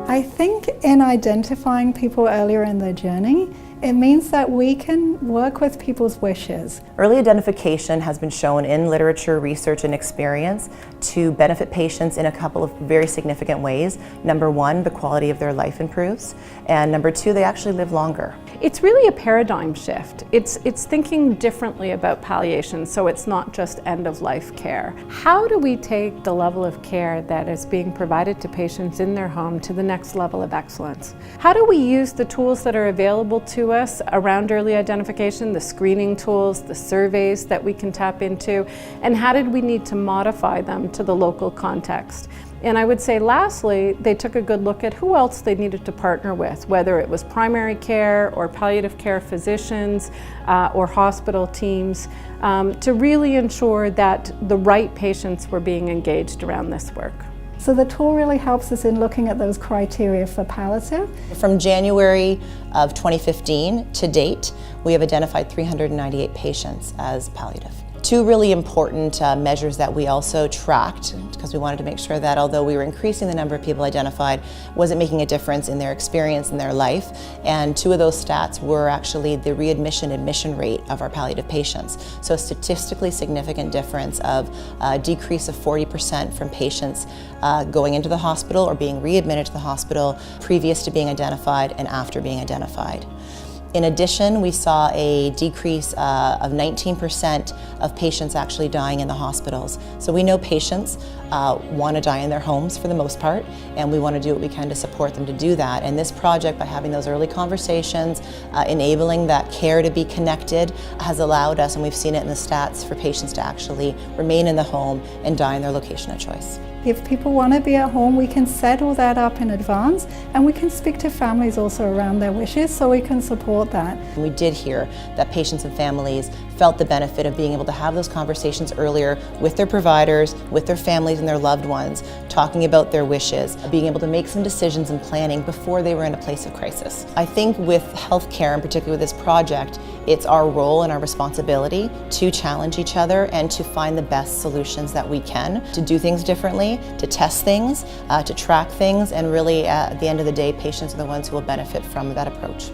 I think in identifying people earlier in their journey, it means that we can work with people's wishes. Early identification has been shown in literature, research, and experience to benefit patients in a couple of very significant ways. Number one, the quality of their life improves, and number two, they actually live longer. It's really a paradigm shift. It's thinking differently about palliation, so it's not just end-of-life care. How do we take the level of care that is being provided to patients in their home to the next level of excellence? How do we use the tools that are available to us around early identification, the screening tools, the surveys that we can tap into, and how did we need to modify them to the local context? And I would say lastly, they took a good look at who else they needed to partner with, whether it was primary care or palliative care physicians or hospital teams, to really ensure that the right patients were being engaged around this work. So the tool really helps us in looking at those criteria for palliative. From January of 2015 to date, we have identified 398 patients as palliative. Two really important measures that we also tracked, because we wanted to make sure that although we were increasing the number of people identified, wasn't making a difference in their experience in their life. And two of those stats were actually the admission rate of our palliative patients. So a statistically significant difference of a decrease of 40% from patients going into the hospital or being readmitted to the hospital previous to being identified and after being identified. In addition, we saw a decrease of 19% of patients actually dying in the hospitals. So we know patients want to die in their homes for the most part, and we want to do what we can to support them to do that. And this project, by having those early conversations, enabling that care to be connected, has allowed us, and we've seen it in the stats, for patients to actually remain in the home and die in their location of choice. If people want to be at home, we can set all that up in advance, and we can speak to families also around their wishes so we can support that. We did hear that patients and families felt the benefit of being able to have those conversations earlier with their providers, with their families and their loved ones, talking about their wishes, being able to make some decisions and planning before they were in a place of crisis. I think with healthcare, and particularly with this project, it's our role and our responsibility to challenge each other and to find the best solutions that we can, to do things differently, to test things, to track things, and really at the end of the day, patients are the ones who will benefit from that approach.